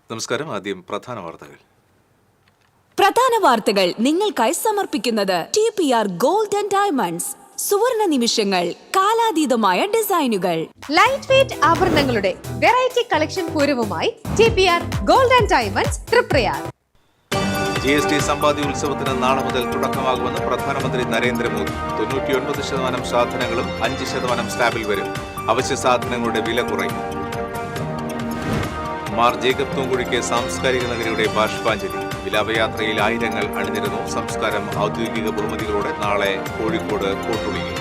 നമസ്കാരം. ആദ്യം പ്രധാന വാർത്തകൾ. നിങ്ങൾക്കായി സമർപ്പിക്കുന്നത് TPR ഗോൾഡ് ആൻഡ് ഡയമണ്ട്സ്. സുവർണ നിമിഷങ്ങൾ, കാലാതീതമായ ഡിസൈനുകൾ. ലൈറ്റ് വെയ്റ്റ് ആഭരണങ്ങളുടെ വെറൈറ്റി കളക്ഷൻ പൂരവുമായി TPR gold and diamonds Triprayar. GST സമ്പാദ്യ ഉത്സവത്തിന് നാളെ മുതൽ തുടക്കമാകുമെന്ന് പ്രധാനമന്ത്രി നരേന്ദ്രമോദി. 99% സാധനങ്ങളും 5% സ്ലാബിൽ വരും. അവശ്യ സാധനങ്ങളുടെ വില കുറയും. മാർ ജേക്കബ് തൂങ്കുഴിക്ക് സാംസ്കാരിക നഗരിയുടെ ബാഷ്പാഞ്ജലി. വിലാപയാത്രയിൽ ആയിരങ്ങൾ അണിനിരന്നു. സംസ്കാരം ഔദ്യോഗിക ബഹുമതികളോടെ നാളെ കോഴിക്കോട് കോട്ടുളിയിൽ.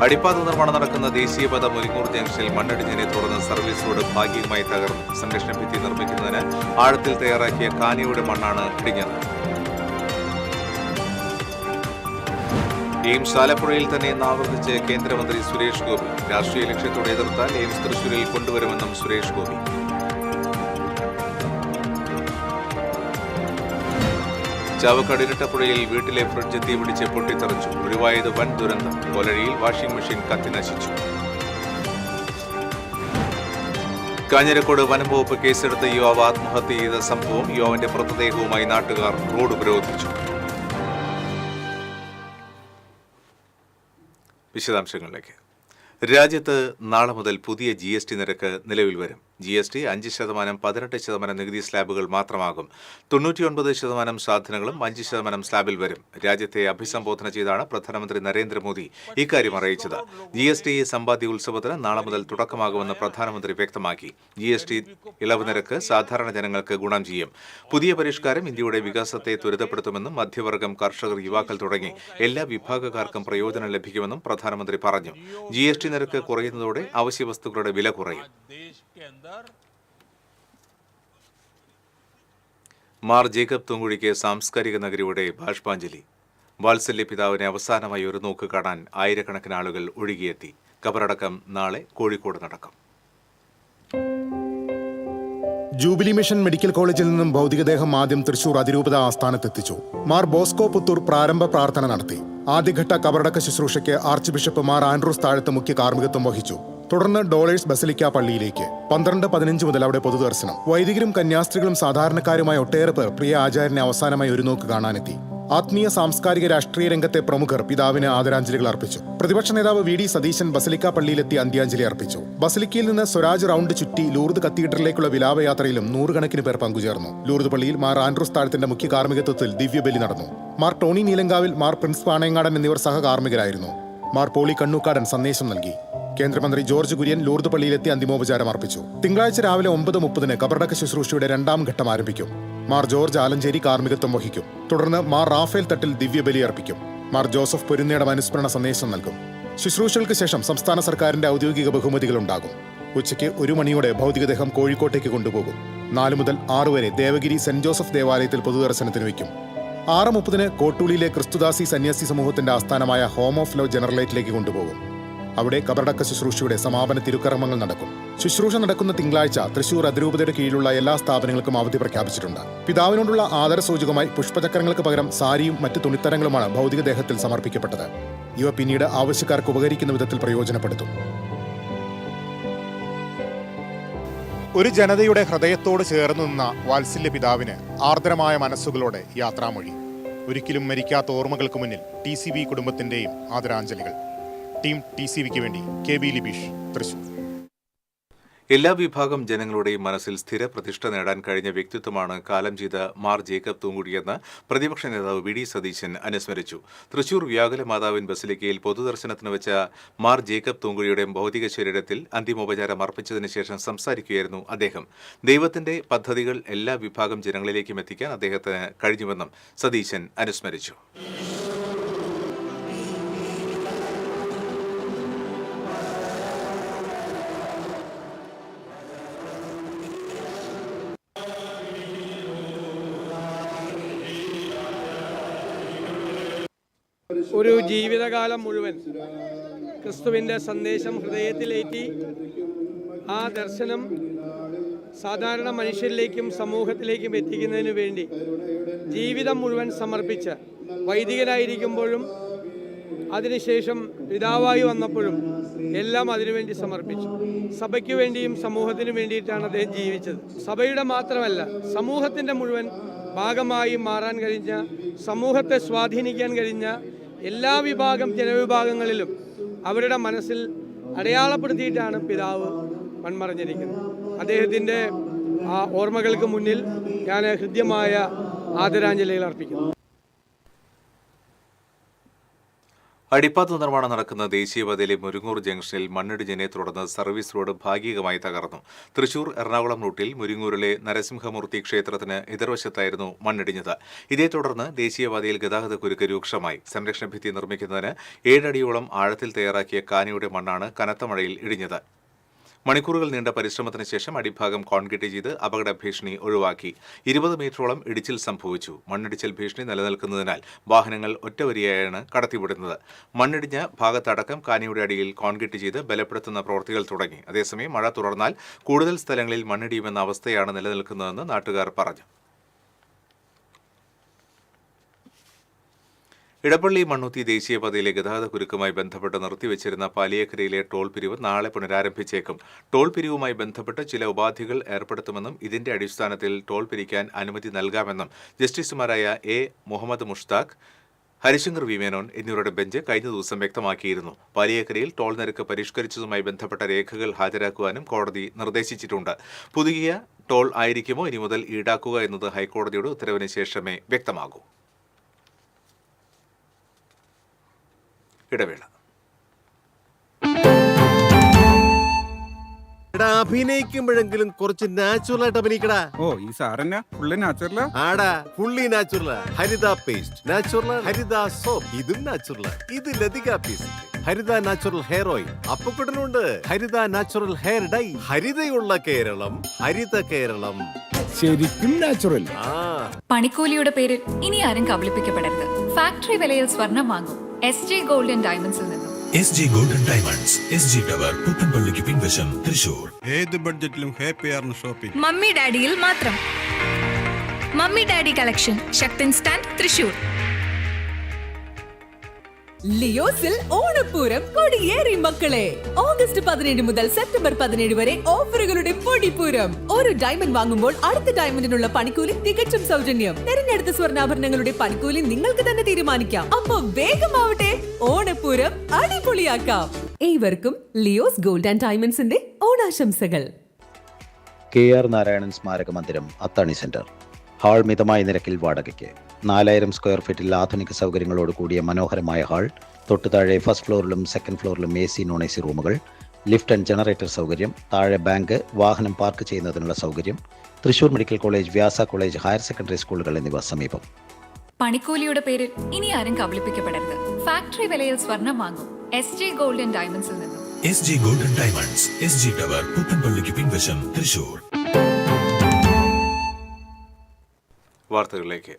അടിപ്പാത നിർമ്മാണം നടക്കുന്ന ദേശീയപാത മുരിങ്ങൂർ ജംഗ്ഷനിൽ മണ്ണിടിഞ്ഞതിനെ തുടർന്ന് സർവീസ് റോഡ് ഭാഗികമായി തകർന്നു. സംരക്ഷണ ഭിത്തി നിർമ്മിക്കുന്നതിന് ആഴത്തിൽ തയ്യാറാക്കിയ കാനിയുടെ മണ്ണാണ് ഇടിഞ്ഞത്. എയിംസ് ആലപ്പുഴയിൽ തന്നെ ആവർത്തിച്ച് കേന്ദ്രമന്ത്രി സുരേഷ് ഗോപി. രാഷ്ട്രീയ ലക്ഷ്യത്തോടെ എതിർത്താൽ എയിംസ് തൃശൂരിൽ കൊണ്ടുവരുമെന്നും സുരേഷ് ഗോപി. ചാവക്കാട് ഇരട്ടപ്പുഴയിൽ വീട്ടിലെ ഫ്രിഡ്ജ് തീപിടിച്ച് പൊട്ടിത്തെറിച്ചു. ഒഴിവായത് വൻ ദുരന്തം. കൊലഴിയിൽ വാഷിംഗ് മെഷീൻ കത്തിനശിച്ചു. കാഞ്ഞിരക്കോട് വനംവകുപ്പ് കേസെടുത്ത് യുവാവ് ആത്മഹത്യ ചെയ്ത സംഭവം. യുവാവിന്റെ മൃതദേഹവുമായി നാട്ടുകാർ റോഡ് ഉപരോധിച്ചു. വിശദാംശങ്ങളിലേക്ക്. രാജ്യത്ത് നാളെ മുതൽ പുതിയ GST നിരക്ക് നിലവിൽ വരും. GST 5%, 18% നികുതി സ്ലാബുകൾ മാത്രമാകും. 99% സാധനങ്ങളും 5% സ്ലാബിൽ വരും. രാജ്യത്തെ അഭിസംബോധന ചെയ്താണ് പ്രധാനമന്ത്രി നരേന്ദ്രമോദി ഇക്കാര്യം അറിയിച്ചത്. GST സമ്പാദ്യ ഉത്സവത്തിന് നാളെ മുതൽ തുടക്കമാകുമെന്ന് പ്രധാനമന്ത്രി വ്യക്തമാക്കി. GST ഇളവ് നിരക്ക് സാധാരണ ജനങ്ങൾക്ക് ഗുണം ചെയ്യും. പുതിയ പരിഷ്കാരം ഇന്ത്യയുടെ വികാസത്തെ ത്വരിതപ്പെടുത്തുമെന്നും മധ്യവർഗം, കർഷകർ, യുവാക്കൾ തുടങ്ങി എല്ലാ വിഭാഗക്കാർക്കും പ്രയോജനം ലഭിക്കുമെന്നും പ്രധാനമന്ത്രി പറഞ്ഞു. GST നിരക്ക് കുറയുന്നതോടെ അവശ്യ വസ്തുക്കളുടെ വില കുറയും. മാർ ജേക്കബ് തൂങ്കുഴിക്ക് സാംസ്കാരിക നഗരിയുടെ ബാഷ്പാഞ്ജലി. വാത്സല്യ പിതാവിനെ അവസാനമായി ഒരു നോക്ക് കാണാൻ ആയിരക്കണക്കിന് ആളുകൾ ഒഴുകിയെത്തി. ഖബറടക്കം നാളെ കോഴിക്കോട് നടക്കും. ജൂബിലി മിഷൻ മെഡിക്കൽ കോളേജിൽ നിന്നും ഭൗതികദേഹം ആദ്യം തൃശൂർ അതിരൂപത ആസ്ഥാനത്തെത്തിച്ചു. മാർ ബോസ്കോ പുത്തൂർ പ്രാരംഭ പ്രാർത്ഥന നടത്തി. ആദ്യഘട്ട കബറടക്ക ശുശ്രൂഷയ്ക്ക് ആർച്ച് ബിഷപ്പ് മാർ ആൻഡ്രൂസ് താഴത്ത് മുഖ്യ കാർമ്മികത്വം വഹിച്ചു. തുടർന്ന് ഡോളേഴ്സ് ബസലിക്ക പള്ളിയിലേക്ക് 12-15 മുതൽ അവിടെ പൊതുദർശനം. വൈദികരും കന്യാസ്ത്രീകളും സാധാരണക്കാരുമായ ഒട്ടേറെ പേർ പ്രിയ ആചാര്യനെ അവസാനമായി ഒരു നോക്ക് കാണാനെത്തി. ആത്മീയ, സാംസ്കാരിക, രാഷ്ട്രീയ രംഗത്തെ പ്രമുഖർ പിതാവിന് ആദരാഞ്ജലികൾ അർപ്പിച്ചു. പ്രതിപക്ഷ നേതാവ് VD സതീശൻ ബസലിക്ക പള്ളിയിലെത്തി അന്ത്യാഞ്ജലി അർപ്പിച്ചു. ബസലിക്കയിൽ നിന്ന് സ്വരാജ് റൗണ്ട് ചുറ്റി ലൂർദ് കത്തീഡ്രലിലേക്കുള്ള വിലാപയാത്രയിലും 100 പേർ പങ്കുചേർന്നു. ലൂർദ് പള്ളിയിൽ മാർ ആൻഡ്രൂസ് താഴത്തിന്റെ മുഖ്യ കാർമ്മികത്വത്തിൽ ദിവ്യബലി നടന്നു. മാർ ടോണി നീലങ്കാവിൽ, മാർ പ്രിൻസ് പാണയങ്ങാടൻ എന്നിവർ സഹകാർമ്മികരായിരുന്നു. മാർ പോളി കണ്ണൂക്കാടൻ സന്ദേശം നൽകി. കേന്ദ്രമന്ത്രി ജോർജ് കുര്യൻ ലൂർദ് പള്ളിയിലെത്തി അന്തിമോപചാരം അർപ്പിച്ചു. തിങ്കളാഴ്ച രാവിലെ 9:30 കബറടക്ക ശുശ്രൂഷയുടെ 2ാം ഘട്ടം ആരംഭിക്കും. മാർ ജോർജ് ആലഞ്ചേരി കാർമ്മികത്വം വഹിക്കും. തുടർന്ന് മാർ റാഫേൽ തട്ടിൽ ദിവ്യബലി അർപ്പിക്കും. മാർ ജോസഫ് പൊരുന്നയുടെ അനുസ്മരണ സന്ദേശം നൽകും. ശുശ്രൂഷകൾക്ക് ശേഷം സംസ്ഥാന സർക്കാരിന്റെ ഔദ്യോഗിക ബഹുമതികൾ ഉണ്ടാകും. ഉച്ചയ്ക്ക് 1 മണിയോടെ ഭൗതികദേഹം കോഴിക്കോട്ടേക്ക് കൊണ്ടുപോകും. 4 മുതൽ 6 വരെ ദേവഗിരി സെന്റ് ജോസഫ് ദേവാലയത്തിൽ പൊതുദർശനത്തിന് വയ്ക്കും. 6:30 കോട്ടൂളിയിലെ ക്രിസ്തുദാസി സന്യാസി സമൂഹത്തിന്റെ ആസ്ഥാനമായ ഹോം ഓഫ് ലവ് ജനറലേറ്റിലേക്ക് കൊണ്ടുപോകും. അവിടെ കബറടക്ക ശുശ്രൂഷയുടെ സമാപന തിരുക്കർമ്മങ്ങൾ നടക്കും. ശുശ്രൂഷ നടക്കുന്ന തിങ്കളാഴ്ച തൃശൂർ അതിരൂപതയുടെ കീഴിലുള്ള എല്ലാ സ്ഥാപനങ്ങൾക്കും അവധി പ്രഖ്യാപിച്ചിട്ടുണ്ട്. പിതാവിനോടുള്ള ആദരസൂചകമായി പുഷ്പചക്രങ്ങൾക്ക് പകരം സാരിയും മറ്റ് തുണിത്തരങ്ങളുമാണ് ഭൗതികദേഹത്തിൽ സമർപ്പിക്കപ്പെട്ടത്. ഇവ പിന്നീട് ആവശ്യക്കാർക്ക് ഉപകരിക്കുന്ന വിധത്തിൽ പ്രയോജനപ്പെടുത്തും. ഒരു ജനതയുടെ ഹൃദയത്തോട് ചേർന്നു നിന്ന വാത്സല്യ പിതാവിന് ആർദ്രമായ മനസ്സുകളോടെ യാത്രാമൊഴി. ഒരിക്കലും മരിക്കാത്ത ഓർമ്മകൾക്ക് മുന്നിൽ TCV കുടുംബത്തിന്റെയും ആദരാഞ്ജലികൾ. ടീം TCVക്ക് വേണ്ടി KB ലിബീഷ്, തൃശൂർ. എല്ലാ വിഭാഗം ജനങ്ങളുടെയും മനസ്സിൽ സ്ഥിര പ്രതിഷ്ഠ നേടാൻ കഴിഞ്ഞ വ്യക്തിത്വമാണ് കാലം ചെയ്ത മാർ ജേക്കബ് തൂങ്കുഴിയെന്ന് പ്രതിപക്ഷ നേതാവ് VD സതീശൻ അനുസ്മരിച്ചു. തൃശൂർ വ്യാകുല മാതാവിൻ ബസലിക്കയിൽ പൊതുദർശനത്തിന് വെച്ച മാർ ജേക്കബ് തൂങ്കുഴിയുടെ ഭൗതിക ശരീരത്തിൽ അന്തിമോപചാരം അർപ്പിച്ചതിന് ശേഷം സംസാരിക്കുകയായിരുന്നു അദ്ദേഹം. ദൈവത്തിന്റെ പദ്ധതികൾ എല്ലാ വിഭാഗം ജനങ്ങളിലേക്കും എത്തിക്കാൻ അദ്ദേഹത്തിന് കഴിഞ്ഞുവെന്നും സതീശൻ അനുസ്മരിച്ചു. ഒരു ജീവിതകാലം മുഴുവൻ ക്രിസ്തുവിൻ്റെ സന്ദേശം ഹൃദയത്തിലേറ്റി ആ ദർശനം സാധാരണ മനുഷ്യരിലേക്കും സമൂഹത്തിലേക്കും എത്തിക്കുന്നതിന് വേണ്ടി ജീവിതം മുഴുവൻ സമർപ്പിച്ച വൈദികനായിരിക്കുമ്പോഴും അതിനുശേഷം പിതാവായി വന്നപ്പോഴും എല്ലാം അതിനുവേണ്ടി സമർപ്പിച്ചു. സഭയ്ക്ക് വേണ്ടിയും സമൂഹത്തിനു വേണ്ടിയിട്ടാണ് അദ്ദേഹം ജീവിച്ചത്. സഭയുടെ മാത്രമല്ല, സമൂഹത്തിൻ്റെ മുഴുവൻ ഭാഗമായി മാറാൻ കഴിഞ്ഞ, സമൂഹത്തെ സ്വാധീനിക്കാൻ കഴിഞ്ഞ എല്ലാ ജനവിഭാഗങ്ങളിലും അവരുടെ മനസ്സിൽ അടയാളപ്പെടുത്തിയിട്ടാണ് പിതാവ് മൺമറഞ്ഞിരിക്കുന്നത്. അദ്ദേഹത്തിൻ്റെ ആ ഓർമ്മകൾക്ക് മുന്നിൽ ഞാൻ ഹൃദ്യമായ ആദരാഞ്ജലികൾ അർപ്പിക്കുന്നു. അടിപ്പാത നിർമ്മാണം നടക്കുന്ന ദേശീയപാതയിലെ മുരിങ്ങൂർ ജംഗ്ഷനിൽ മണ്ണിടിഞ്ഞതിനെ തുടർന്ന് സർവീസ് റോഡ് ഭാഗികമായി തകർന്നു. തൃശൂർ എറണാകുളം റൂട്ടിൽ മുരിങ്ങൂരിലെ നരസിംഹമൂർത്തി ക്ഷേത്രത്തിന് എതിർവശത്തായിരുന്നു മണ്ണിടിഞ്ഞത്. ഇതേ തുടർന്ന് ദേശീയപാതയിൽ ഗതാഗതക്കുരുക്ക് രൂക്ഷമായി. സംരക്ഷണ ഭിത്തി നിർമ്മിക്കുന്നതിന് 7 അടിയോളം ആഴത്തിൽ തയ്യാറാക്കിയ കാനിയുടെ മണ്ണാണ് കനത്ത മഴയിൽ ഇടിഞ്ഞത്. മണിക്കൂറുകൾ നീണ്ട പരിശ്രമത്തിന് ശേഷം അടിഭാഗം കോൺക്രീറ്റ് ചെയ്ത് അപകട ഭീഷണി ഒഴിവാക്കി. 20 മീറ്ററോളം ഇടിച്ചിൽ സംഭവിച്ചു. മണ്ണിടിച്ചിൽ ഭീഷണി നിലനിൽക്കുന്നതിനാൽ വാഹനങ്ങൾ ഒറ്റവരിയായാണ് കടത്തിവിടുന്നത്. മണ്ണിടിഞ്ഞ ഭാഗത്തടക്കം കാനിയുടെ അടിയിൽ കോൺക്രീറ്റ് ചെയ്ത് ബലപ്പെടുത്തുന്ന പ്രവൃത്തികൾ തുടങ്ങി. അതേസമയം മഴ തുടർന്നാൽ കൂടുതൽ സ്ഥലങ്ങളിൽ മണ്ണിടിയുമെന്ന അവസ്ഥയാണ് നിലനിൽക്കുന്നതെന്ന് നാട്ടുകാർ പറഞ്ഞു. ഇടപ്പള്ളി മണ്ണുത്തി ദേശീയപാതയിലെ ഗതാഗതക്കുരുക്കുമായി ബന്ധപ്പെട്ട് നിർത്തിവച്ചിരുന്ന പാലിയേക്കരയിലെ ടോൾ പിരിവ് നാളെ പുനരാരംഭിച്ചേക്കും. ടോൾ പിരിവുമായി ബന്ധപ്പെട്ട് ചില ഉപാധികൾ ഏർപ്പെടുത്തുമെന്നും ഇതിന്റെ അടിസ്ഥാനത്തിൽ ടോൾ പിരിക്കാൻ അനുമതി നൽകാമെന്നും ജസ്റ്റിസുമാരായ എ മുഹമ്മദ് മുഷ്താഖ്, ഹരിശങ്കർ വി മേനോൻ എന്നിവരുടെ ബെഞ്ച് കഴിഞ്ഞ ദിവസം വ്യക്തമാക്കിയിരുന്നു. പാലിയേക്കരയിൽ ടോൾ നിരക്ക് പരിഷ്കരിച്ചതുമായി ബന്ധപ്പെട്ട രേഖകൾ ഹാജരാക്കുവാനും കോടതി നിർദ്ദേശിച്ചിട്ടുണ്ട്. പുതിയ ടോൾ ആയിരിക്കുമോ ഇനി മുതൽ ഈടാക്കുക എന്നത് ഹൈക്കോടതിയുടെ ഉത്തരവിന് ശേഷമേ വ്യക്തമാകൂ. ഇടവേള. അഭിനയിക്കുമ്പോഴെങ്കിലും കുറച്ച് നാച്ചുറൽ ആയിട്ട് അഭിനയിക്കടാ. ഓ ഈ സാറന്നെ ഫുള്ള് നാച്ചുറലാ? ആടാ, ഫുള്ളി നാച്ചുറലാ. ഹരിത പേസ്റ്റ് നാച്ചുറൽ, ഹരിത സോപ്പ് ഇതും നാച്ചുറൽ, ഇത് ലതിക പേസ്റ്റ്, ഹരിത നാച്ചുറൽ ഹെയർ ഓയിൽ, അപ്പക്കുട്ടനുണ്ട് ഹരിത natural hair dye. ഹരിതയുള്ള Keralam, Haritha Keralam, ശരിക്കും നാച്ചുറൽ. പണിക്കൂലിയുടെ പേരിൽ ഇനി ആരും കബളിപ്പിക്കപ്പെടരുത്. ഫാക്ടറി വിലയിൽ സ്വർണം വാങ്ങും SJ Gold and Diamonds ൽ നിന്നും. SJ Gold and Diamonds, SG tower, പുത്തൻപള്ളിക്ക് പിൻവശം, തൃശൂർ. ഏത് ബഡ്ജറ്റിലും ഹാപ്പിയാണ് ഷോപ്പിംഗ്. മമ്മി ഡാഡിയിൽ മാത്രം. Mummy daddy collection, Sakthan stand, Thrissur. ലിയോസിൽ ഓണപ്പൂരം കൊടിയേറി മക്കളെ. ഓഗസ്റ്റ് 17 മുതൽ സെപ്റ്റംബർ 17 വരെ ഓഫറുകളുടെ പൊടിപ്പൂരം. ഒരു ഡയമണ്ട് വാങ്ങുമ്പോൾ അടുത്ത ഡയമണ്ടിനുള്ള പണിക്കൂലി തികച്ചും സൗജന്യം. തിരഞ്ഞെടുത്ത സ്വർണ്ണാഭരണങ്ങളുടെ പണിക്കൂലി നിങ്ങൾക്ക് തന്നെ തീരുമാനിക്കാം. അപ്പൊ വേഗമാവട്ടെ, ഓണപ്പൂരം അടിപൊളിയാക്കാം. ഏവർക്കും ലിയോസ് ഗോൾഡ് ആൻഡ് ഡയമണ്ട്സിന്റെ ഓണാശംസകൾ. KR നാരായണൻ സ്മാരക മന്ദിരം, അത്താണി സെന്റർ. ഹാൾ മിതമായ നിരക്കിൽ വാടകയ്ക്ക്. 4000 സ്ക്വയർ ഫീറ്റിൽ ആധുനിക സൗകര്യങ്ങളോട് കൂടിയ മനോഹരമായ ഹാൾ. തൊട്ടുതാഴെ ഫസ്റ്റ് ഫ്ലോറിലും സെക്കൻഡ് ഫ്ലോറിലും AC നോൺ AC റൂമുകൾ, ലിഫ്റ്റ് ആൻഡ് ജനറേറ്റർ സൗകര്യം, താഴെ ബാങ്ക്, വാഹനം പാർക്ക് ചെയ്യുന്നതിനുള്ള സൗകര്യം. Thrissur medical college, Vyasa college, higher secondary സ്കൂളുകൾ എന്നിവ സമീപം. പണിക്കൂലിയുടെ പേരിൽ ഇനി ആരും കബളിപ്പിക്കപ്പെടരുത്. ഫാക്ടറി വിലയിൽ സ്വർണം വാങ്ങും SJ Gold and Diamonds ൽ നിന്നും. SJ Gold and Diamonds, SG tower, പുത്തൻപള്ളിക്ക് പിൻവശം, തൃശൂർ. വാർത്തകളിലേക്ക്.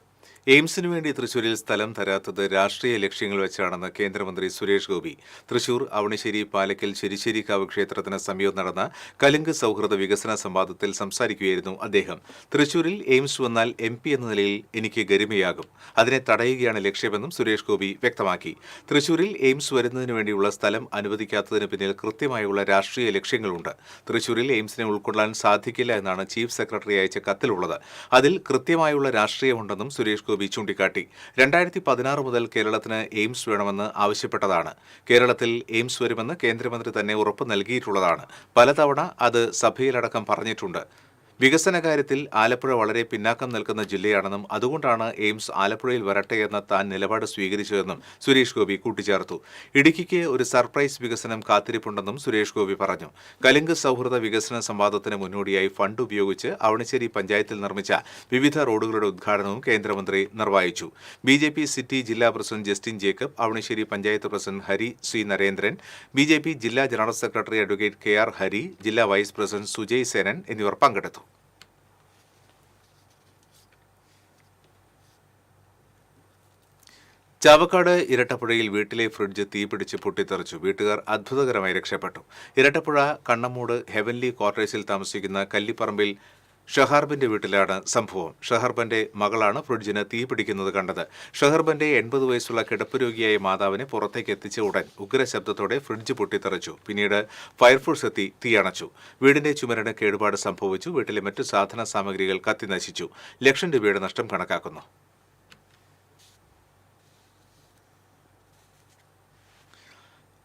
എയിംസിനു വേണ്ടി തൃശൂരിൽ സ്ഥലം തരാത്തത് രാഷ്ട്രീയ ലക്ഷ്യങ്ങൾ വെച്ചാണെന്ന് കേന്ദ്രമന്ത്രി സുരേഷ് ഗോപി. തൃശൂർ അവണിശ്ശേരി പാലക്കൽ ശരിശ്ശേരിക്കാവ് ക്ഷേത്രത്തിന് സമീപം നടന്ന കലുങ്ക് സൗഹൃദ വികസന സംവാദത്തിൽ സംസാരിക്കുകയായിരുന്നു അദ്ദേഹം. തൃശൂരിൽ എയിംസ് വന്നാൽ MP എന്ന നിലയിൽ എനിക്ക് ഗരിമയാകും. അതിനെ തടയുകയാണ് ലക്ഷ്യമെന്നും സുരേഷ് ഗോപി വ്യക്തമാക്കി. തൃശൂരിൽ എയിംസ് വരുന്നതിനു വേണ്ടിയുള്ള സ്ഥലം അനുവദിക്കാത്തതിന് പിന്നിൽ കൃത്യമായുള്ള രാഷ്ട്രീയ ലക്ഷ്യങ്ങളുണ്ട്. തൃശൂരിൽ എയിംസിനെ ഉൾക്കൊള്ളാൻ സാധിക്കില്ല എന്നാണ് ചീഫ് സെക്രട്ടറി അയച്ച കത്തിലുള്ളത്. അതിൽ കൃത്യമായുള്ള രാഷ്ട്രീയമുണ്ടെന്നും സുരേഷ് ഗോപി ചൂണ്ടിക്കാട്ടി. 2016 മുതൽ കേരളത്തിന് എയിംസ് വേണമെന്ന് ആവശ്യപ്പെട്ടതാണ്. കേരളത്തിൽ എയിംസ് വരുമെന്ന് കേന്ദ്രമന്ത്രി തന്നെ ഉറപ്പ് നൽകിയിട്ടുള്ളതാണ്. പലതവണ അത് സഭയിലടക്കം പറഞ്ഞിട്ടുണ്ട്. വികസന കാര്യത്തിൽ ആലപ്പുഴ വളരെ പിന്നാക്കം നിൽക്കുന്ന ജില്ലയാണെന്നും അതുകൊണ്ടാണ് എയിംസ് ആലപ്പുഴയിൽ വരട്ടെ എന്ന താൻ നിലപാട് സ്വീകരിച്ചതെന്നും സുരേഷ് ഗോപി കൂട്ടിച്ചേർത്തു. ഇടുക്കിക്ക് ഒരു സർപ്രൈസ് വികസനം കാത്തിരിപ്പുണ്ടെന്നും സുരേഷ് ഗോപി പറഞ്ഞു. കലുങ്ക് സൗഹൃദ വികസന സംവാദത്തിന് മുന്നോടിയായി ഫണ്ട് ഉപയോഗിച്ച് അവണിശ്ശേരി പഞ്ചായത്തിൽ നിർമ്മിച്ച വിവിധ റോഡുകളുടെ ഉദ്ഘാടനവും കേന്ദ്രമന്ത്രി നിർവഹിച്ചു. BJP സിറ്റി ജില്ലാ president Justin Jacob, Avanissery panchayat president Hari C. Narendran, BJP ജില്ലാ general secretary advocate KR Hari, ജില്ലാ വൈസ് പ്രസിഡന്റ് സുജയ് സേനൻ എന്നിവർ പങ്കെടുത്തു. ചാവക്കാട് ഇരട്ടപ്പുഴയിൽ വീട്ടിലെ ഫ്രിഡ്ജ് തീപിടിച്ച് പൊട്ടിത്തെറിച്ചു. വീട്ടുകാർ അത്ഭുതകരമായി രക്ഷപ്പെട്ടു. ഇരട്ടപ്പുഴ കണ്ണമ്മൂട് ഹെവൻലി ക്വാർട്ടേഴ്സിൽ താമസിക്കുന്ന കല്ലിപ്പറമ്പിൽ ഷഹർബന്റെ വീട്ടിലാണ് സംഭവം. ഷഹർബന്റെ മകളാണ് ഫ്രിഡ്ജിന് തീ പിടിക്കുന്നത് കണ്ടത്. ഷഹർബന്റെ 80 വയസ്സുള്ള കിടപ്പ് രോഗിയായ മാതാവിനെ പുറത്തേക്ക് എത്തിച്ച ഉടൻ ഉഗ്രശബ്ദത്തോടെ ഫ്രിഡ്ജ് പൊട്ടിത്തെറിച്ചു. പിന്നീട് ഫയർഫോഴ്സ് എത്തി തീയണച്ചു. വീടിന്റെ ചുമരിന് കേടുപാട് സംഭവിച്ചു. വീട്ടിലെ മറ്റു സാധന സാമഗ്രികൾ കത്തി നശിച്ചു. ലക്ഷം രൂപയുടെ നഷ്ടം കണക്കാക്കുന്നു.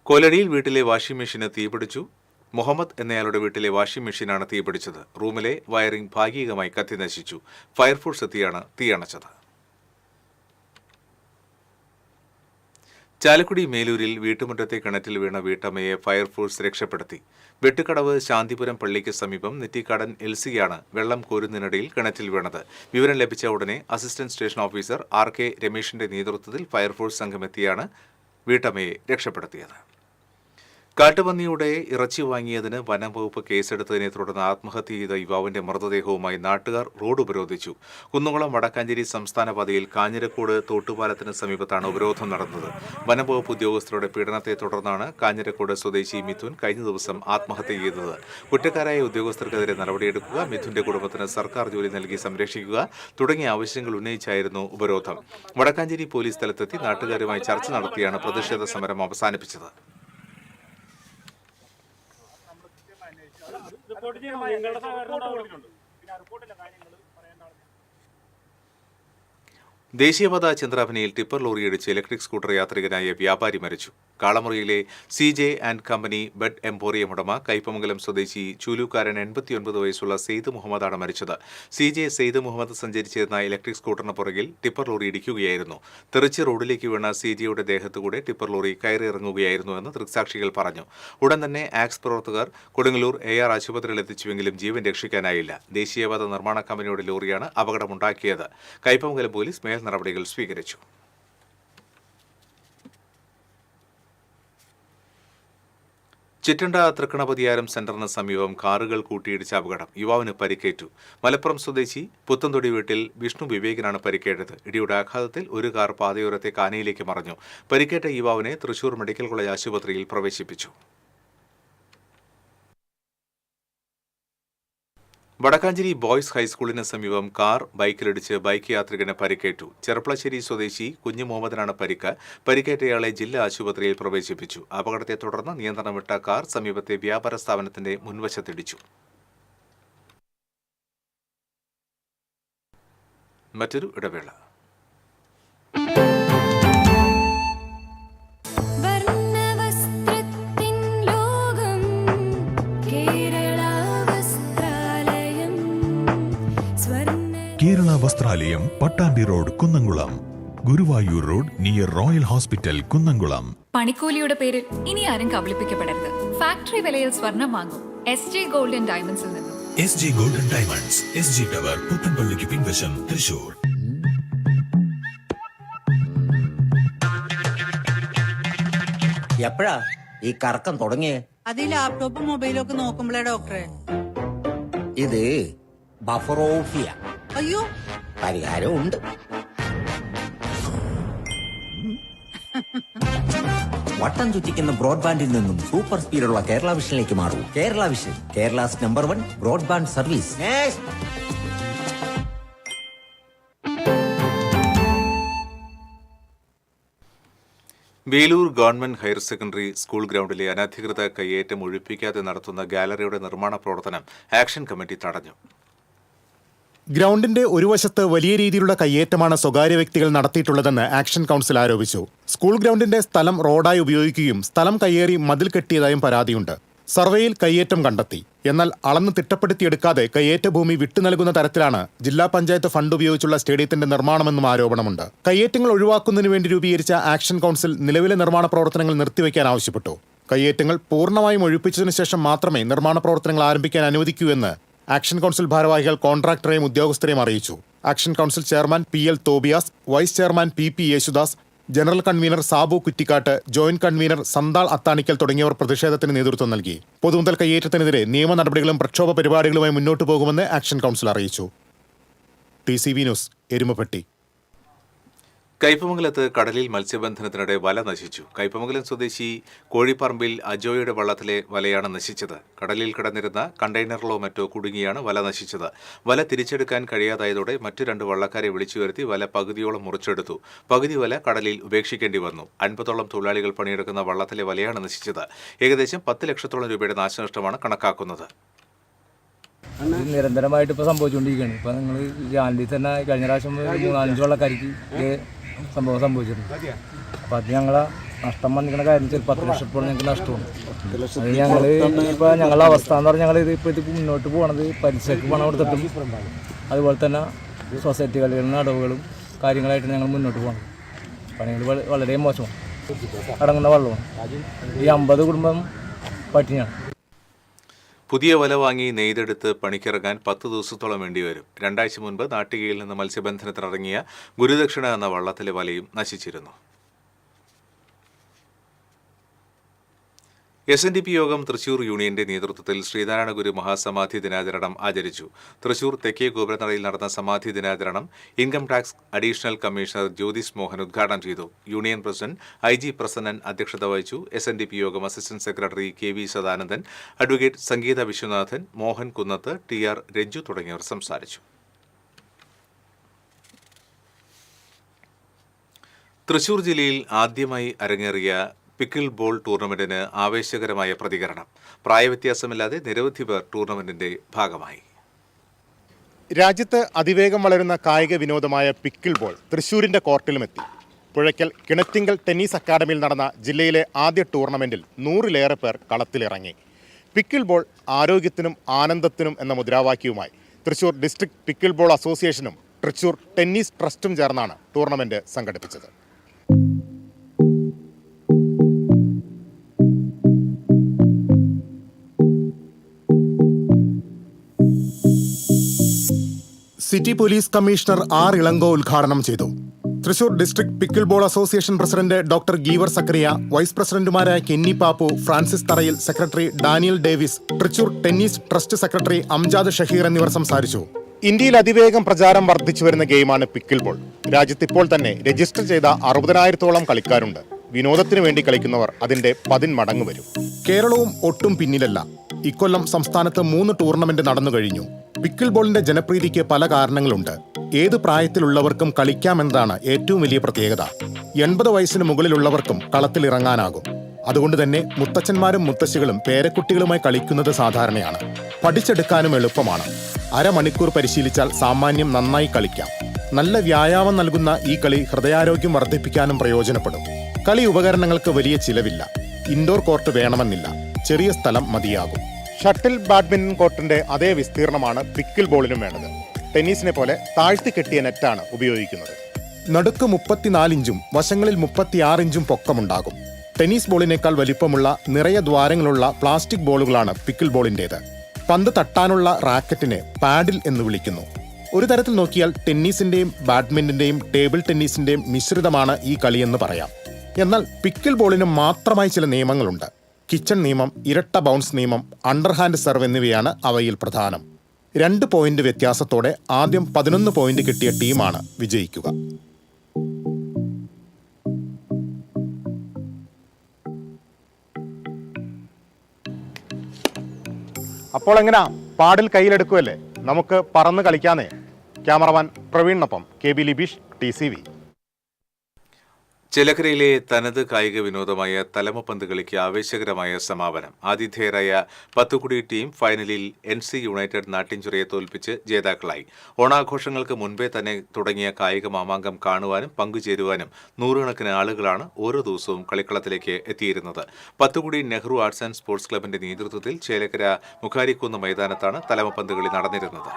കൊലടിയിൽ വീട്ടിലെ വാഷിംഗ് മെഷീന് തീപിടിച്ചു. മുഹമ്മദ് എന്നയാളുടെ വീട്ടിലെ വാഷിംഗ് മെഷീനാണ് തീപിടിച്ചത്. റൂമിലെ വയറിംഗ് ഭാഗികമായി കത്തി നശിച്ചു. ഫയർഫോഴ്സ് എത്തിയാണ് തീയണച്ചത്. ചാലക്കുടി മേലൂരിൽ വീട്ടുമുറ്റത്തെ കിണറ്റിൽ വീണ വീട്ടമ്മയെ ഫയർഫോഴ്സ് രക്ഷപ്പെടുത്തി. വെട്ടുകടവ് ശാന്തിപുരം പള്ളിക്ക് സമീപം നെറ്റിക്കാടൻ എൽസിയാണ് വെള്ളം കോരുന്നതിനിടയിൽ കിണറ്റിൽ വീണത്. വിവരം ലഭിച്ച ഉടനെ അസിസ്റ്റന്റ് സ്റ്റേഷൻ ഓഫീസർ RK രമേശിന്റെ നേതൃത്വത്തിൽ ഫയർഫോഴ്സ് സംഘം എത്തിയാണ് വീട്ടമ്മയെ രക്ഷപ്പെടുത്തിയത്. കാട്ടുപന്നിയുടെ ഇറച്ചി വാങ്ങിയതിന് വനം വകുപ്പ് കേസെടുത്തതിനെ തുടർന്ന് ആത്മഹത്യ ചെയ്ത യുവാവിന്റെ മൃതദേഹവുമായി നാട്ടുകാർ റോഡ് ഉപരോധിച്ചു. കുന്നംകുളം വടക്കാഞ്ചേരി സംസ്ഥാന പാതയിൽ കാഞ്ഞിരക്കോട് തോട്ടുപാലത്തിന് സമീപത്താണ് ഉപരോധം നടന്നത്. വനം വകുപ്പ് ഉദ്യോഗസ്ഥരുടെ പീഡനത്തെ തുടർന്നാണ് കാഞ്ഞിരക്കോട് സ്വദേശി മിഥുൻ കഴിഞ്ഞ ദിവസം ആത്മഹത്യ ചെയ്തത്. കുറ്റക്കാരായ ഉദ്യോഗസ്ഥർക്കെതിരെ നടപടിയെടുക്കുക, മിഥുന്റെ കുടുംബത്തിന് സർക്കാർ ജോലി നൽകി സംരക്ഷിക്കുക തുടങ്ങിയ ആവശ്യങ്ങൾ ഉന്നയിച്ചായിരുന്നു ഉപരോധം. വടക്കാഞ്ചേരി പോലീസ് സ്ഥലത്തെത്തി നാട്ടുകാരുമായി ചർച്ച നടത്തിയാണ് പ്രതിഷേധ സമരം അവസാനിപ്പിച്ചത്. ദേശീയപാത ചന്ദ്രാഭിനിയിൽ ടിപ്പർ ലോറിയിടിച്ച് ഇലക്ട്രിക് സ്കൂട്ടർ യാത്രികനായ വ്യാപാരി മരിച്ചു. കാളമുറിയിലെ CJ and company bed emporium ഉടമ കയ്പമംഗലം സ്വദേശി ചൂലുകാരൻ 89 വയസ്സുള്ള സെയ്ദ് മുഹമ്മദാണ് മരിച്ചത്. CJ സെയ്ദ് മുഹമ്മദ് സഞ്ചരിച്ചിരുന്ന ഇലക്ട്രിക് സ്കൂട്ടറിന് പുറകിൽ ടിപ്പർ ലോറി ഇടിക്കുകയായിരുന്നു. തെറിച്ച് റോഡിലേക്ക് വീണ CJയുടെ ദേഹത്തുകൂടെ ടിപ്പർ ലോറി കയറിയിറങ്ങുകയായിരുന്നുവെന്ന് ദൃക്സാക്ഷികൾ പറഞ്ഞു. ഉടൻ തന്നെ ആക്സ് പ്രവർത്തകർ കൊടുങ്ങല്ലൂർ AR ആശുപത്രിയിൽ എത്തിച്ചുവെങ്കിലും ജീവൻ രക്ഷിക്കാനായില്ല. ദേശീയപാത നിർമ്മാണ കമ്പനിയുടെ ലോറിയാണ് അപകടമുണ്ടാക്കിയത്. കയ്പമംഗലം പോലീസ് മേൽ നടപടികൾ സ്വീകരിച്ചു. ചിറ്റണ്ട തൃക്കണപതിയാരം സെന്ററിന് സമീപം കാറുകൾ കൂട്ടിയിടിച്ച അപകടം. യുവാവിന് പരിക്കേറ്റു. മലപ്പുറം സ്വദേശി പുത്തൻതൊടി വീട്ടിൽ വിഷ്ണു വിവേകിനാണ് പരിക്കേറ്റത്. ഇടിയുടെ ആഘാതത്തിൽ ഒരു കാർ പാതയോരത്തെ കാനയിലേക്ക് മറഞ്ഞു. പരിക്കേറ്റ യുവാവിനെ തൃശൂർ മെഡിക്കൽ കോളേജ് ആശുപത്രിയിൽ പ്രവേശിപ്പിച്ചു. വടക്കാഞ്ചേരി ബോയ്സ് ഹൈസ്കൂളിന് സമീപം കാർ ബൈക്കിലിടിച്ച് ബൈക്ക് യാത്രികന് പരിക്കേറ്റു. ചെർപ്പളശ്ശേരി സ്വദേശി കുഞ്ഞു മുഹമ്മദിനാണ് പരിക്ക്. പരിക്കേറ്റയാളെ ജില്ലാ ആശുപത്രിയിൽ പ്രവേശിപ്പിച്ചു. അപകടത്തെ തുടർന്ന് നിയന്ത്രണം വിട്ട കാർ സമീപത്തെ വ്യാപാര സ്ഥാപനത്തിന്റെ മുൻവശത്തിടിച്ചു. മറ്റൊരു ഇടവേള. Kerala Vasthralayam, Pattambi road, Kunnamkulam. Guruvayur road near royal hospital, Kunnamkulam. പണിക്കൂലിയുടെ പേരിൽ ഇനി ആരും കബളിപ്പിക്കപ്പെടരുത്. ഫാക്ടറി വിലയിൽ സ്വർണം വാങ്ങും SJ ഗോൾഡൻ ഡയമണ്ട്സിൽ നിന്നും. SG golden diamonds, SG tower, പുത്തൻപള്ളിക്ക് പിൻവശം, തൃശൂർ. എപ്പോഴാ ഈ കറക്കം തുടങ്ങിയേ? അത് ഈ ലാപ്ടോപ്പും മൊബൈലും ഒക്കെ നോക്കുമ്പോഴേ ഡോക്ടറെ. ഇത് ബഫറോഫിയ. അയ്യോ, പരിഹാരമുണ്ട്. വട്ടം ചുറ്റിക്കുന്ന ബ്രോഡ്ബാൻഡിൽ നിന്നും സൂപ്പർ സ്പീഡുള്ള കേരള വിഷനിലേക്ക് മാറൂ. Kerala vision, Kerala's number 1 broadband service. Velur government higher secondary school ഗ്രൗണ്ടിലെ അനധികൃത കയ്യേറ്റം ഒഴിപ്പിക്കാതെ നടത്തുന്ന ഗാലറിയുടെ നിർമ്മാണ പ്രവർത്തനം ആക്ഷൻ കമ്മിറ്റി തടഞ്ഞു. ഗ്രൗണ്ടിന്റെ ഒരു വശത്ത് വലിയ രീതിയിലുള്ള കയ്യേറ്റമാണ് സ്വകാര്യ വ്യക്തികൾ നടത്തിയിട്ടുള്ളതെന്ന് ആക്ഷൻ കൗൺസിൽ ആരോപിച്ചു. സ്കൂൾ ഗ്രൗണ്ടിന്റെ സ്ഥലം റോഡായി ഉപയോഗിക്കുകയും സ്ഥലം കയ്യേറി മതിൽ കെട്ടിയതായും പരാതിയുണ്ട്. സർവേയിൽ കയ്യേറ്റം കണ്ടെത്തി. എന്നാൽ അളന്ന് തിട്ടപ്പെടുത്തിയെടുക്കാതെ കയ്യേറ്റ ഭൂമി വിട്ടുനൽകുന്ന തരത്തിലാണ് ജില്ലാ പഞ്ചായത്ത് ഫണ്ട് ഉപയോഗിച്ചുള്ള സ്റ്റേഡിയത്തിന്റെ നിർമ്മാണമെന്നും ആരോപണമുണ്ട്. കയ്യേറ്റങ്ങൾ ഒഴിവാക്കുന്നതിന് വേണ്ടി രൂപീകരിച്ച ആക്ഷൻ കൗൺസിൽ നിലവിലെ നിർമ്മാണ പ്രവർത്തനങ്ങൾ നിർത്തിവെക്കാൻ ആവശ്യപ്പെട്ടു. കയ്യേറ്റങ്ങൾ പൂർണ്ണമായും ഒഴിപ്പിച്ചതിനു ശേഷം മാത്രമേ നിർമ്മാണ പ്രവർത്തനങ്ങൾ ആരംഭിക്കാൻ അനുവദിക്കൂ എന്ന് ആക്ഷൻ കൗൺസിൽ ഭാരവാഹികൾ കോൺട്രാക്ടറെയും ഉദ്യോഗസ്ഥരെയും അറിയിച്ചു. Action council chairman PL Tobias, vice chairman PP Yesudas, general convener Sabu Kuttikkattu, joint convener Santhal Athanikkal തുടങ്ങിയവർ പ്രതിഷേധത്തിന് നേതൃത്വം നൽകി. പൊതുമുതൽ കയ്യേറ്റത്തിനെതിരെ നിയമ നടപടികളും പ്രക്ഷോഭ പരിപാടികളുമായി മുന്നോട്ടു പോകുമെന്ന് ആക്ഷൻ കൗൺസിൽ അറിയിച്ചു. TCV news, Erumapetty. കയ്പമംഗലത്ത് കടലിൽ മത്സ്യബന്ധനത്തിനിടെ വല നശിച്ചു. കയ്പമംഗലം സ്വദേശി കോഴിപ്പറമ്പിൽ അജോയുടെ വള്ളത്തിലെ വലയാണ് നശിച്ചത്. കടലിൽ കിടന്നിരുന്ന കണ്ടെയ്നറിലോ മറ്റോ കുടുങ്ങിയാണ് വല നശിച്ചത്. വല തിരിച്ചെടുക്കാൻ കഴിയാതായതോടെ മറ്റു 2 വള്ളക്കാരെ വിളിച്ചു വരുത്തി വല പകുതിയോളം മുറിച്ചെടുത്തു. പകുതി വല കടലിൽ ഉപേക്ഷിക്കേണ്ടി വന്നു. 50ഓളം തൊഴിലാളികൾ പണിയെടുക്കുന്ന വള്ളത്തിലെ വലയാണ് നശിച്ചത്. ഏകദേശം 10 ലക്ഷത്തോളം രൂപയുടെ നാശനഷ്ടമാണ് കണക്കാക്കുന്നത്. നിരന്തരമായിട്ട് ഇപ്പോൾ സംഭവിച്ചുകൊണ്ടിരിക്കുകയാണ്. ഇപ്പോൾ നിങ്ങൾ ജാൻഡി തന്നെ കഴിഞ്ഞ പ്രാവശ്യം 3-5 വള്ളക്കാർക്ക് സംഭവം സംഭവിച്ചിട്ടുണ്ട്. അപ്പോൾ അത് ഞങ്ങളെ നഷ്ടം വന്നിരിക്കുന്ന കാര്യം വെച്ചാൽ 10 ലക്ഷത്തോളം ഞങ്ങൾക്ക് നഷ്ടമാണ്. അത് ഞങ്ങൾ ഇപ്പോൾ ഞങ്ങളുടെ അവസ്ഥ എന്ന് പറഞ്ഞാൽ ഞങ്ങൾ ഇത് മുന്നോട്ട് പോകണത് പലിശക്ക് പണം കൊടുത്തിട്ടും അതുപോലെ തന്നെ സൊസൈറ്റികളിലും അടവുകളും കാര്യങ്ങളായിട്ട് ഞങ്ങൾ മുന്നോട്ട് പോകണം. പണികൾ വളരെ മോശമാണ്. അടങ്ങുന്ന വെള്ളമാണ്. ഈ 50 കുടുംബം പട്ടിണിയാണ്. പുതിയ വല വാങ്ങി നെയ്തെടുത്ത് പണിക്കിറങ്ങാൻ 10 ദിവസത്തോളം വേണ്ടിവരും. 2 ആഴ്ച മുൻപ് നാട്ടികയിൽ നിന്ന് മത്സ്യബന്ധനത്തിനിറങ്ങിയ ഗുരുദക്ഷിണ എന്ന വള്ളത്തിലെ വലയും നശിച്ചിരുന്നു. SNDP യോഗം തൃശൂർ യൂണിയന്റെ നേതൃത്വത്തിൽ ശ്രീനാരായണ ഗുരു മഹാസമാധി ദിനാചരണം ആചരിച്ചു. തൃശൂർ തെക്കേ ഗോപുരനടയിൽ നടന്ന സമാധി ദിനാചരണം income tax additional commissioner Jyothis Mohan ഉദ്ഘാടനം ചെയ്തു. യൂണിയൻ പ്രസിഡന്റ് IG പ്രസന്നൻ അധ്യക്ഷത വഹിച്ചു. SNDP Yogam assistant secretary KV Sadanandan, advocate Sangeetha Viswanathan, Mohan Kunnath, TR Ranju തുടങ്ങിയവർ സംസാരിച്ചു. തൃശൂർ ജില്ലയിൽ ആദ്യമായി അരങ്ങേറിയ പിക്കിൾ ബോൾ ടൂർണമെന്റിന് ആവേശകരമായ പ്രതികരണം. പ്രായവ്യത്യാസമില്ലാതെ നിരവധി പേർ ടൂർണമെന്റിന്റെ ഭാഗമായി. രാജ്യത്ത് അതിവേഗം വളരുന്ന കായിക വിനോദമായ pickle ball തൃശ്ശൂരിന്റെ കോർട്ടിലുമെത്തി. Puzhakkal Kinattinkal tennis അക്കാദമിയിൽ നടന്ന ജില്ലയിലെ ആദ്യ ടൂർണമെന്റിൽ 100-ലേറെ പേർ കളത്തിലിറങ്ങി. പിക്കിൾ ബോൾ ആരോഗ്യത്തിനും ആനന്ദത്തിനും എന്ന മുദ്രാവാക്യവുമായി തൃശൂർ ഡിസ്ട്രിക്ട് പിക്കിൾ ബോൾ അസോസിയേഷനും തൃശൂർ ടെന്നീസ് ട്രസ്റ്റും ചേർന്നാണ് ടൂർണമെന്റ് സംഘടിപ്പിച്ചത്. City police commissioner R. Ilango ഉദ്ഘാടനം ചെയ്തു. Thrissur district pickle ball association president doctor Geevar Zacharia, vice പ്രസിഡന്റുമാരായ Kenny Pappu, Francis Tharayil, secretary Daniel Davis, Thrissur tennis trust secretary Amjad Shaheer എന്നിവർ സംസാരിച്ചു. ഇന്ത്യയിൽ അതിവേഗം പ്രചാരം വർദ്ധിച്ചു വരുന്ന ഗെയിമാണ് പിക്കിൾ ബോൾ. രാജ്യത്ത് ഇപ്പോൾ തന്നെ രജിസ്റ്റർ ചെയ്ത 60,000-ഓളം കളിക്കാരുണ്ട്. വിനോദത്തിന് വേണ്ടി കളിക്കുന്നവർ അതിന്റെ 10 മടങ്ങ് വരും. കേരളവും ഒട്ടും പിന്നിലല്ല. ഇക്കൊല്ലം സംസ്ഥാനത്ത് 3 ടൂർണമെന്റ് നടന്നു കഴിഞ്ഞു. പിക്കിൾ ബോളിന്റെ ജനപ്രീതിക്ക് പല കാരണങ്ങളുണ്ട്. ഏത് പ്രായത്തിലുള്ളവർക്കും കളിക്കാമെന്നതാണ് ഏറ്റവും വലിയ പ്രത്യേകത. 80 വയസ്സിന് മുകളിലുള്ളവർക്കും കളത്തിലിറങ്ങാനാകും. അതുകൊണ്ട് തന്നെ മുത്തച്ഛന്മാരും മുത്തശ്ശികളും പേരക്കുട്ടികളുമായി കളിക്കുന്നത് സാധാരണയാണ്. പഠിച്ചെടുക്കാനും എളുപ്പമാണ്. അരമണിക്കൂർ പരിശീലിച്ചാൽ സാമാന്യം നന്നായി കളിക്കാം. നല്ല വ്യായാമം നൽകുന്ന ഈ കളി ഹൃദയാരോഗ്യം വർദ്ധിപ്പിക്കാനും പ്രയോജനപ്പെടും. കളി ഉപകരണങ്ങൾക്ക് വലിയ ചിലവില്ല. ഇൻഡോർ കോർട്ട് വേണമെന്നില്ല. ചെറിയ സ്ഥലം മതിയാകും. ഷട്ടിൽ ബാഡ്മിന്റൺ കോർട്ടിന്റെ അതേ വിസ്തീർണമാണ് പിക്കിൾ ബോളിനും വേണ്ടത്. ടെന്നീസിനെ പോലെ താഴ്ത്തി കെട്ടിയ നെറ്റാണ് ഉപയോഗിക്കുന്നത്. നടുക്ക് 34 ഇഞ്ചും വശങ്ങളിൽ 36 ഇഞ്ചും പൊക്കമുണ്ടാകും. ടെന്നീസ് ബോളിനേക്കാൾ വലിപ്പമുള്ള നിറയെ ദ്വാരങ്ങളുള്ള പ്ലാസ്റ്റിക് ബോളുകളാണ് പിക്കിൾ ബോളിൻ്റേത്. പന്ത് തട്ടാനുള്ള റാക്കറ്റിനെ പാഡിൽ എന്ന് വിളിക്കുന്നു. ഒരു തരത്തിൽ നോക്കിയാൽ ടെന്നീസിന്റെയും ബാഡ്മിന്റന്റെയും ടേബിൾ ടെന്നീസിന്റെയും മിശ്രിതമാണ് ഈ കളിയെന്ന് പറയാം. എന്നാൽ പിക്കിൾ ബോളിന് മാത്രമായി ചില നിയമങ്ങളുണ്ട്. കിച്ചൺ നിയമം, ഇരട്ട ബൗൺസ് നിയമം, അണ്ടർഹാൻഡ് സെർവ് എന്നിവയാണ് അവയിൽ പ്രധാനം. 2 പോയിന്റ് വ്യത്യാസത്തോടെ ആദ്യം 11 പോയിന്റ് കിട്ടിയ ടീമാണ് വിജയിക്കുക. അപ്പോൾ എങ്ങനാ, പാടിൽ കയ്യിലെടുക്കുമല്ലേ? നമുക്ക് പറന്ന് കളിക്കാനേ. ക്യാമറമാൻ പ്രവീണിനൊപ്പം KB ലിബീഷ്, TCV. ചേലക്കരയിലെ തനത് കായിക വിനോദമായ തലമപ്പന്ത് കളിക്ക് ആവേശകരമായ സമാപനം. ആതിഥേയരായ പത്തുകുടി ടീം ഫൈനലിൽ NC യുണൈറ്റഡ് നാട്ടിൻചുരയെ തോൽപ്പിച്ച് ജേതാക്കളായി. ഓണാഘോഷങ്ങൾക്ക് മുൻപേ തന്നെ തുടങ്ങിയ കായിക മാമാങ്കം കാണുവാനും പങ്കുചേരുവാനും 100 കണക്കിന് ആളുകളാണ് ഓരോ ദിവസവും കളിക്കളത്തിലേക്ക് എത്തിയിരുന്നത്. Pathukudi Nehru arts and sports ക്ലബിന്റെ നേതൃത്വത്തിൽ ചേലക്കര മുഖാരിക്കുന്ന് മൈതാനത്താണ് തലമപ്പന്ത് കളി നടന്നിരുന്നത്.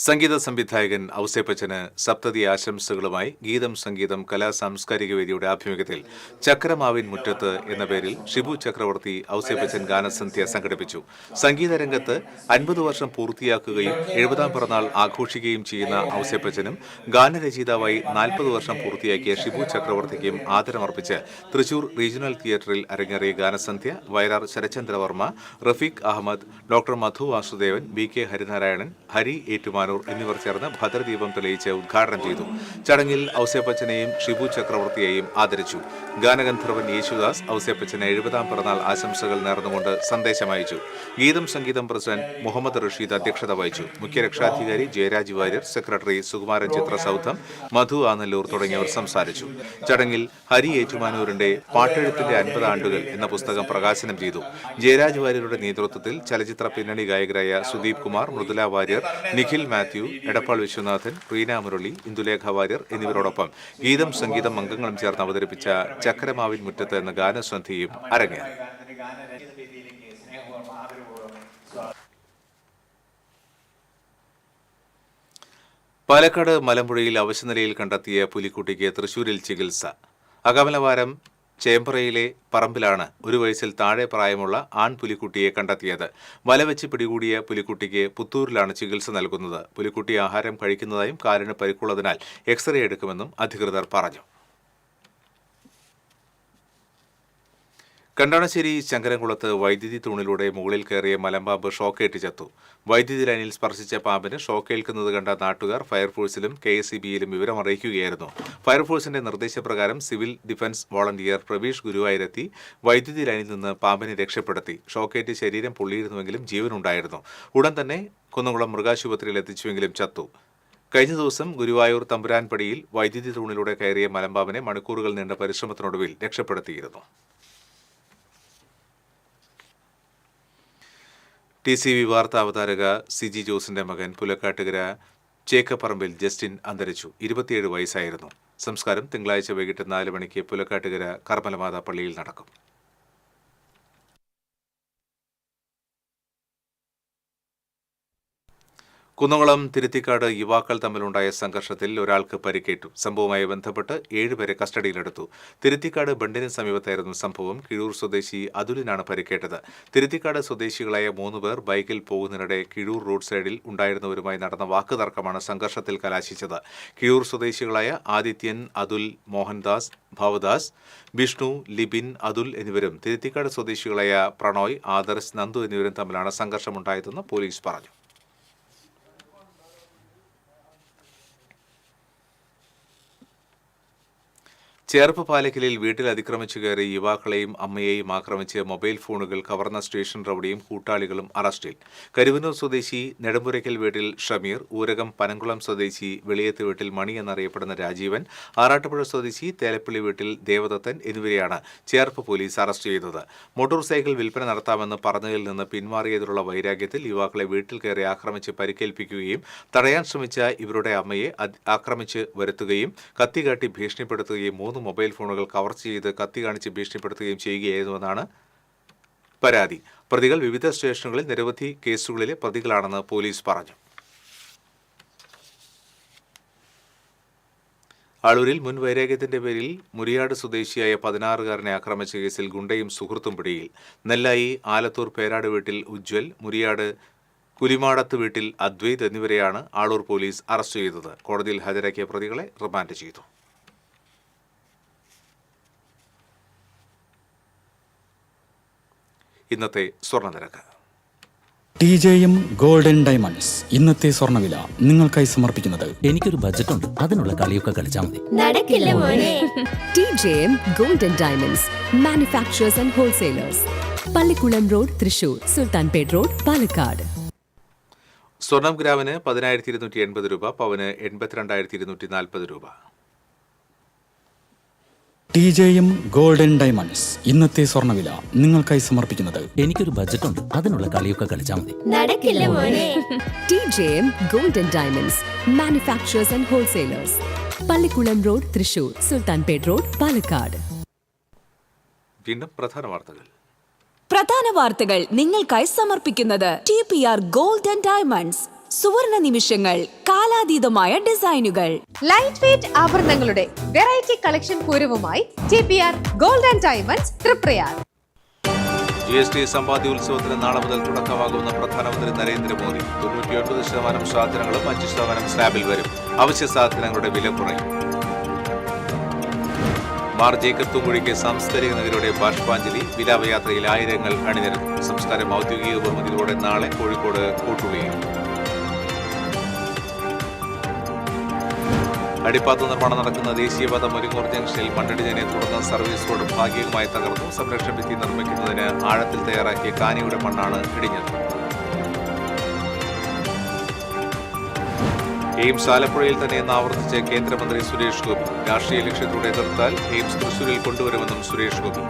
സംഗീത സംവിധായകൻ ഔസേപ്പച്ചന് സപ്തതി ആശംസകളുമായി ഗീതം സംഗീതം കലാ സാംസ്കാരിക വേദിയുടെ ആഭിമുഖ്യത്തിൽ ചക്രമാവിൻ മുറ്റത്ത് എന്ന പേരിൽ ഷിബു ചക്രവർത്തി ഔസേപ്പച്ചൻ ഗാനസന്ധ്യ സംഘടിപ്പിച്ചു. സംഗീത രംഗത്ത് 50 വർഷം പൂർത്തിയാക്കുകയും 70ാം പിറന്നാൾ ആഘോഷിക്കുകയും ചെയ്യുന്ന ഔസേപ്പച്ചനും ഗാനരചയിതാവായി 40 വർഷം പൂർത്തിയാക്കിയ ഷിബു ചക്രവർത്തിക്കും ആദരമർപ്പിച്ച് തൃശൂർ റീജിയണൽ തിയേറ്ററിൽ അരങ്ങേറിയ ഗാനസന്ധ്യ വയലാർ ശരചന്ദ്രവർമ്മ, റഫീഖ് അഹമ്മദ്, ഡോക്ടർ മധു വാസുദേവൻ, BK ഹരിനാരായണൻ, ഹരി ഏറ്റുമാനൂർ എന്നിവർ ചേർന്ന് ഭദ്രദീപം തെളിയിച്ച് ഉദ്ഘാടനം ചെയ്തു. ചടങ്ങിൽ ഔസേപ്പച്ചനെയും ഷിബു ചക്രവർത്തിയെയും ആദരിച്ചു. ഗാനഗന്ധർവൻ യേശുദാസ് ഔസേപ്പച്ചന് 70ാം പിറന്നാൾ ആശംസകൾ നേർന്നുകൊണ്ട് സന്ദേശമയച്ചു. ഗീതം സംഗീതം പ്രസിഡന്റ് മുഹമ്മദ് റഷീദ് അധ്യക്ഷത വഹിച്ചു. മുഖ്യ രക്ഷാധികാരി ജയരാജ് വാര്യർ, സെക്രട്ടറി സുകുമാരൻ ചിത്രസൗധം, മധു ആനല്ലൂർ തുടങ്ങിയവർ സംസാരിച്ചു. ചടങ്ങിൽ ഹരി ഏറ്റുമാനൂരിന്റെ പാട്ടെഴുത്തിന്റെ 50 ആണ്ടുകൾ എന്ന പുസ്തകം പ്രകാശനം ചെയ്തു. ജയരാജ് വാര്യരുടെ നേതൃത്വത്തിൽ ചലച്ചിത്ര പിന്നണി ഗായകരായ സുദീപ് കുമാർ, മൃദുല വാര്യർ, നിഖിൽ മാത്യു, എടപ്പാൾ വിശ്വനാഥൻ, റീന മുരളി, ഇന്ദുലേഖ വാര്യർ എന്നിവരോടൊപ്പം ഗീതം സംഗീതം അംഗങ്ങളും ചേർന്ന് അവതരിപ്പിച്ച ചക്രമാവിൻ മുറ്റത്ത് എന്ന ഗാനസന്ധ്യയും അരങ്ങേറി. പാലക്കാട് മലമ്പുഴയിൽ അവശനിലയിൽ കണ്ടെത്തിയ പുലിക്കുട്ടിക്ക് തൃശൂരിൽ ചികിത്സ. അകമലവാരം ചേമ്പ്രയിലെ പറമ്പിലാണ് 1 വയസ്സിൽ താഴെ പ്രായമുള്ള ആൺപുലിക്കുട്ടിയെ കണ്ടെത്തിയത്. വലവെച്ച് പിടികൂടിയ പുലിക്കുട്ടിക്ക് പുത്തൂരിലാണ് ചികിത്സ നൽകുന്നത്. പുലിക്കുട്ടി ആഹാരം കഴിക്കുന്നതായും കാലിന് പരിക്കുള്ളതിനാൽ എക്സ്റേ എടുക്കുമെന്നും അധികൃതർ പറഞ്ഞു. കണ്ടാണശ്ശേരി ശങ്കരൻകുളത്ത് വൈദ്യുതി തൂണിലൂടെ മുകളിൽ കയറിയ മലമ്പാമ്പ് ഷോക്കേറ്റ് ചത്തു. വൈദ്യുതി ലൈനിൽ സ്പർശിച്ച പാമ്പിന് ഷോക്കേൽക്കുന്നത് കണ്ട നാട്ടുകാർ ഫയർഫോഴ്സിലും KSEBയിലും വിവരമറിയിക്കുകയായിരുന്നു. ഫയർഫോഴ്സിന്റെ നിർദ്ദേശപ്രകാരം സിവിൽ ഡിഫൻസ് വോളണ്ടിയർ പ്രവീഷ് ഗുരുവായൂരെത്തി വൈദ്യുതി ലൈനിൽ നിന്ന് പാമ്പിനെ രക്ഷപ്പെടുത്തി. ഷോക്കേറ്റ് ശരീരം പൊള്ളിയിരുന്നുവെങ്കിലും ജീവനുണ്ടായിരുന്നു. ഉടൻ തന്നെ കുന്നംകുളം മൃഗാശുപത്രിയിൽ എത്തിച്ചുവെങ്കിലും ചത്തു. കഴിഞ്ഞ ദിവസം ഗുരുവായൂർ തമ്പുരാൻപടിയിൽ വൈദ്യുതി തൂണിലൂടെ കയറിയ മലമ്പാമ്പിനെ മണിക്കൂറുകൾ നീണ്ട പരിശ്രമത്തിനൊടുവിൽ രക്ഷപ്പെടുത്തിയിരുന്നു. TCV വാർത്താ അവതാരക CG ജോസിന്റെ മകൻ പുലക്കാട്ടുകര ചേക്കപ്പറമ്പിൽ ജസ്റ്റിൻ അന്തരിച്ചു. 27 വയസ്സായിരുന്നു. സംസ്കാരം തിങ്കളാഴ്ച വൈകിട്ട് 4 മണിക്ക് പുലക്കാട്ടുകര കർമ്മലമാതാ പള്ളിയിൽ നടക്കും. കുന്നംകുളം തിരുത്തിക്കാട് യുവാക്കൾ തമ്മിലുണ്ടായ സംഘർഷത്തിൽ ഒരാൾക്ക് പരിക്കേറ്റു. സംഭവവുമായി ബന്ധപ്പെട്ട് 7 പേരെ കസ്റ്റഡിയിലെടുത്തു. തിരുത്തിക്കാട് ബണ്ടിന് സമീപത്തായിരുന്നു സംഭവം. കിഴൂർ സ്വദേശി അതുലിനാണ് പരിക്കേറ്റത്. തിരുത്തിക്കാട് സ്വദേശികളായ 3 പേർ ബൈക്കിൽ പോകുന്നതിനിടെ കിഴൂർ റോഡ് സൈഡിൽ ഉണ്ടായിരുന്നവരുമായി നടന്ന വാക്കുതർക്കമാണ് സംഘർഷത്തിൽ കലാശിച്ചത്. കിഴൂർ സ്വദേശികളായ ആദിത്യൻ, അതുൽ, മോഹൻദാസ്, ഭവദാസ്, വിഷ്ണു, ലിബിൻ, അതുൽ എന്നിവരും തിരുത്തിക്കാട് സ്വദേശികളായ പ്രണോയ്, ആദർശ്, നന്ദു എന്നിവരും തമ്മിലാണ് സംഘർഷമുണ്ടായതെന്ന് പോലീസ് പറഞ്ഞു. ചേർപ്പ് പാലക്കലിൽ വീട്ടിൽ അതിക്രമിച്ചു കയറി യുവാക്കളെയും അമ്മയെയും ആക്രമിച്ച് മൊബൈൽ ഫോണുകൾ കവർന്ന സ്റ്റേഷൻ റൌഡിയും കൂട്ടാളികളും അറസ്റ്റിൽ. കരുവന്നൂർ സ്വദേശി നെടുമ്പുരയ്ക്കൽ വീട്ടിൽ ഷമീർ, ഊരകം പനംകുളം സ്വദേശി വെളിയത്ത് വീട്ടിൽ മണി എന്നറിയപ്പെടുന്ന രാജീവൻ, ആറാട്ടുപുഴ സ്വദേശി തേലപ്പള്ളി വീട്ടിൽ ദേവദത്തൻ എന്നിവരെയാണ് ചേർപ്പ് പോലീസ് അറസ്റ്റ് ചെയ്തത്. മോട്ടോർ സൈക്കിൾ വിൽപ്പന നടത്താമെന്ന് പറഞ്ഞതിൽ നിന്ന് പിന്മാറിയതിലുള്ള വൈരാഗ്യത്തിൽ യുവാക്കളെ വീട്ടിൽ കയറി ആക്രമിച്ച് പരിക്കേൽപ്പിക്കുകയും തടയാൻ ശ്രമിച്ച ഇവരുടെ അമ്മയെ ആക്രമിച്ച് വരുത്തുകയും കത്തികാട്ടി ഭീഷണിപ്പെടുത്തുകയും 3 മൊബൈൽ ഫോണുകൾ കവർച്ച ചെയ്ത് കത്തി കാണിച്ച് ഭീഷണിപ്പെടുത്തുകയും ചെയ്യുകയായിരുന്നുവെന്നാണ് പരാതി. പ്രതികൾ വിവിധ സ്റ്റേഷനുകളിൽ നിരവധി കേസുകളിലെ പ്രതികളാണെന്ന് പോലീസ് പറഞ്ഞു. ആളൂരിൽ മുൻ വൈരാഗ്യത്തിന്റെ പേരിൽ മുരിയാട് സ്വദേശിയായ 16-കാരനെ ആക്രമിച്ച കേസിൽ ഗുണ്ടയും സുഹൃത്തും പിടിയിൽ. നെല്ലായി ആലത്തൂർ പേരാട് വീട്ടിൽ ഉജ്വൽ, മുരിയാട് കുലിമാടത്ത് വീട്ടിൽ അദ്വൈത് എന്നിവരെയാണ് ആളൂർ പോലീസ് അറസ്റ്റ് ചെയ്തത്. കോടതിയിൽ ഹാജരാക്കിയ പ്രതികളെ റിമാൻഡ് ചെയ്തു. ഇന്നത്തെ സ്വർണ്ണനിരക്ക്. TJM ഗോൾഡൻ ഡയമണ്ട്സ് ഇന്നത്തെ സ്വർണ്ണവില നിങ്ങൾക്കായി സമർപ്പിക്കുന്നത്. എനിക്കൊരു ബജറ്റ് ഉണ്ട്, അതിനുള്ള കളിയൊക്കെ കളിച്ചാൽ മതി. നടക്കില്ല മോനെ. TJM golden diamonds, manufacturers and wholesalers, Pallikulam road, Thrissur, Sultanpet road, Palakkad. സ്വർണം ഗ്രാമിന് 10,280 രൂപ, പവന് 82,240 രൂപ. TJM ഗോൾഡൻ ഡയമണ്ട്സ് ഇന്നത്തെ സ്വർണ്ണവില നിങ്ങൾക്കായി സമർപ്പിക്കുന്നത്. എനിക്കൊരു ബജറ്റ് ഉണ്ട്, അതിനുള്ള കളിയൊക്കെ കളിച്ചാൽ മതി. നടക്കില്ല മോനെ. TJM golden diamonds, manufacturers and wholesalers, Pallikulam road, Thrissur, Sultanpet road, Palakkad. വീണ്ടും പ്രധാന വാർത്തകൾ. പ്രധാന വാർത്തകൾ നിങ്ങൾക്കായി സമർപ്പിക്കുന്നത് TPR ഗോൾഡ് ആൻഡ് ഡയമണ്ട്സ്, സുവർണ നിമിഷങ്ങൾ, കാലാതീതമായ ഡിസൈനുകൾ. ലൈറ്റ് വെയ്റ്റ് ആഭരണങ്ങളുടെ വെറൈറ്റി കളക്ഷൻ പൂരവുമായി JPR gold and diamonds Triprayar. GST സമ്പാദ്യോത്സവത്തിന് നാളെ മുതൽ തുടക്കമാകുമെന്ന് പ്രധാനമന്ത്രി നരേന്ദ്രമോദി. 99% സാധനങ്ങളും 5% സ്ലാബിൽ വരും. അവശ്യ സാധനങ്ങളുടെ വില കുറയും. മാർ ജേക്കബ് തുമ്പുഴിക്ക് സാംസ്കാരിക നഗരിയുടെ ബാഷ്പാഞ്ജലി. വിലാപയാത്രയിൽ ആയിരങ്ങൾ അണിനിരന്നു. സംസ്കാരം ഔദ്യോഗിക ബഹുമതികളോടെ നാളെ കോഴിക്കോട് കൂട്ടുകയും. അടിപ്പാത നിർമ്മാണം നടക്കുന്ന ദേശീയപാത മുരിങ്ങൂർ ജംഗ്ഷനിൽ മണ്ണിടിഞ്ഞതിനെ തുടർന്ന് സർവീസ് റോഡ് ഭാഗികമായി തകർന്നു. സംരക്ഷണ ഭിത്തി നിർമ്മിക്കുന്നതിന് ആഴത്തിൽ തയ്യാറാക്കിയ കാനിയുടെ മണ്ണാണ് ഇടിഞ്ഞത്. എയിംസ് ആലപ്പുഴയിൽ തന്നെയെന്ന് ആവർത്തിച്ച് കേന്ദ്രമന്ത്രി സുരേഷ് ഗോപി. രാഷ്ട്രീയ ലക്ഷ്യത്തോടെ എതിർത്താൽ എയിംസ് തൃശൂരിൽ കൊണ്ടുവരുമെന്നും സുരേഷ് ഗോപി.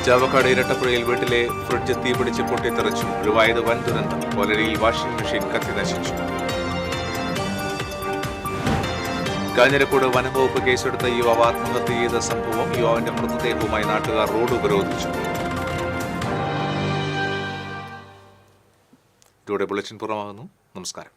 ചാവക്കാട് ഇരട്ടപ്പുഴയിൽ വീട്ടിലെ ഫ്രിഡ്ജ് തീപിടിച്ച് പൊട്ടിത്തെറിച്ചു. ഒഴിവായത് വൻ ദുരന്തം. കൊലരിയിൽ വാഷിംഗ് മെഷീൻ കത്തി നശിച്ചു. കാഞ്ഞിരക്കോട് വനംവകുപ്പ് കേസെടുത്ത യുവാവ് ആത്മഹത്യ ചെയ്ത സംഭവം. യുവാവിന്റെ മൃതദേഹവുമായി നാട്ടുകാർ റോഡ് ഉപരോധിച്ചു. ഇതോടെ ബുള്ളറ്റിൻ പുറമാകുന്നു. നമസ്കാരം.